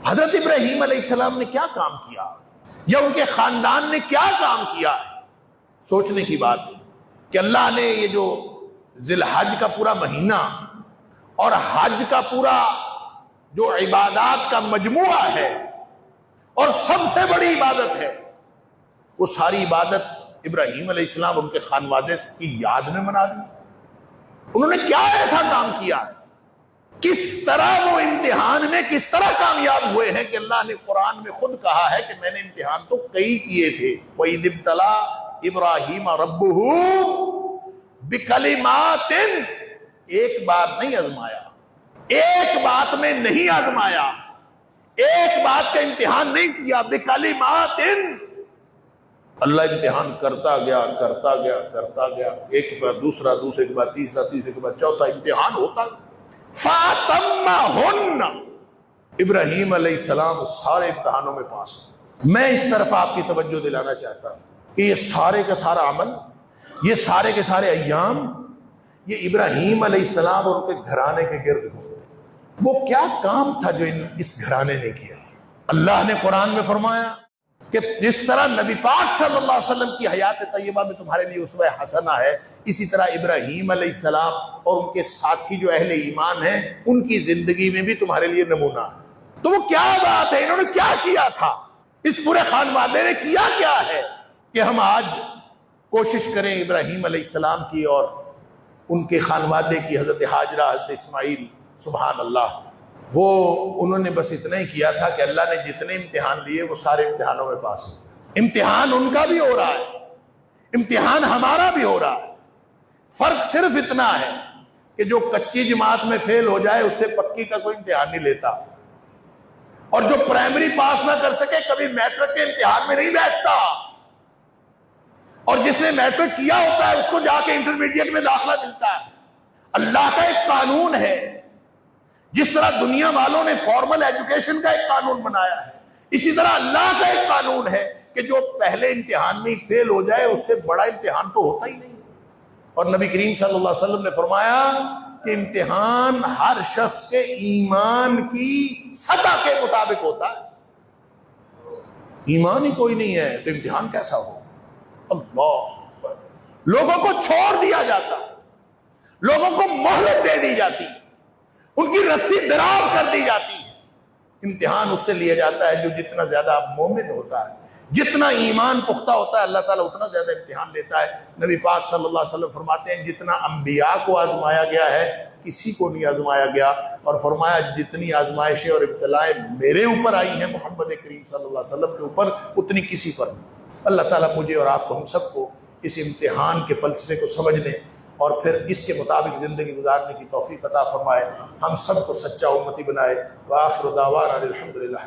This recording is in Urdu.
حضرت ابراہیم علیہ السلام نے کیا کام کیا یا ان کے خاندان نے کیا کام کیا ہے؟ سوچنے کی بات ہے کہ اللہ نے یہ جو ذی الحج کا پورا مہینہ اور حج کا پورا جو عبادات کا مجموعہ ہے اور سب سے بڑی عبادت ہے، وہ ساری عبادت ابراہیم علیہ السلام اور ان کے خانوادے کی یاد میں منا دی۔ انہوں نے کیا ایسا کام کیا ہے؟ کس طرح وہ امتحان میں کس طرح کامیاب ہوئے ہیں کہ اللہ نے قرآن میں خود کہا ہے کہ میں نے امتحان تو کئی کیے تھے۔ وَإِذِ ابْتَلَىٰ إِبْرَاهِيمَ رَبُّهُ بِكَلِمَاتٍ، ایک بات نہیں آزمایا، ایک بات میں نہیں آزمایا، ایک بات کا امتحان نہیں کیا، بِكَلِمَاتٍ، اللہ امتحان کرتا گیا کرتا گیا کرتا گیا، ایک کے بعد دوسرا، دوسرے کے بعد تیسرا، تیسرے کے بعد چوتھا، امتحان ہوتا گیا۔ فَأَتَمَّهُنَّ، ابراہیم علیہ السلام سارے امتحانوں میں پاس ہیں۔ میں اس طرف آپ کی توجہ دلانا چاہتا ہوں کہ یہ سارے کا سارا عمل، یہ سارے کے سارے ایام، یہ ابراہیم علیہ السلام اور ان کے گھرانے کے گرد گھومتے۔ وہ کیا کام تھا جو اس گھرانے نے کیا؟ اللہ نے قرآن میں فرمایا کہ جس طرح نبی پاک صلی اللہ علیہ وسلم کی حیات طیبہ میں تمہارے لیے اسوہ حسنہ ہے، اسی طرح ابراہیم علیہ السلام اور ان کے ساتھی جو اہل ایمان ہیں ان کی زندگی میں بھی تمہارے لیے نمونہ ہے۔ تو وہ کیا بات ہے، انہوں نے کیا کیا تھا، اس پورے خانوادے نے کیا کیا ہے کہ ہم آج کوشش کریں ابراہیم علیہ السلام کی اور ان کے خانوادے کی، حضرت ہاجرہ، حضرت اسماعیل، سبحان اللہ، وہ انہوں نے بس اتنا ہی کیا تھا کہ اللہ نے جتنے امتحان لیے وہ سارے امتحانوں میں پاس ہوئے۔ امتحان ان کا بھی ہو رہا ہے، امتحان ہمارا بھی ہو رہا ہے، فرق صرف اتنا ہے کہ جو کچی جماعت میں فیل ہو جائے اس سے پکی کا کوئی امتحان نہیں لیتا، اور جو پرائمری پاس نہ کر سکے کبھی میٹرک کے امتحان میں نہیں بیٹھتا، اور جس نے میٹرک کیا ہوتا ہے اس کو جا کے انٹرمیڈیٹ میں داخلہ ملتا ہے۔ اللہ کا ایک قانون ہے، جس طرح دنیا والوں نے فارمل ایجوکیشن کا ایک قانون بنایا ہے، اسی طرح اللہ کا ایک قانون ہے کہ جو پہلے امتحان میں فیل ہو جائے اس سے بڑا امتحان تو ہوتا ہی نہیں۔ اور نبی کریم صلی اللہ علیہ وسلم نے فرمایا کہ امتحان ہر شخص کے ایمان کی سطح کے مطابق ہوتا ہے۔ ایمان ہی کوئی نہیں ہے تو امتحان کیسا ہو؟ اللہ اکبر۔ لوگوں کو چھوڑ دیا جاتا، لوگوں کو مہلت دے دی جاتی، ان کی رسی دراز کر دی جاتی ہے۔ امتحان اس سے لیا جاتا ہے جو جتنا زیادہ مومن ہوتا ہے، جتنا ایمان پختہ ہوتا ہے، اللہ تعالیٰ اتنا زیادہ امتحان لیتا ہے۔ نبی پاک صلی اللہ علیہ وسلم فرماتے ہیں جتنا انبیاء کو آزمایا گیا ہے کسی کو نہیں آزمایا گیا، اور فرمایا جتنی آزمائشیں اور ابتلائیں میرے اوپر آئی ہیں محمد کریم صلی اللہ علیہ وسلم کے اوپر اتنی کسی پر نہیں۔ اللہ تعالیٰ مجھے اور آپ کو، ہم سب کو اس امتحان کے فلسفے کو سمجھنے اور پھر اس کے مطابق زندگی گزارنے کی توفیق عطا فرمائے، ہم سب کو سچا امتی بنائے۔ وآخر دعوانا الحمدللہ۔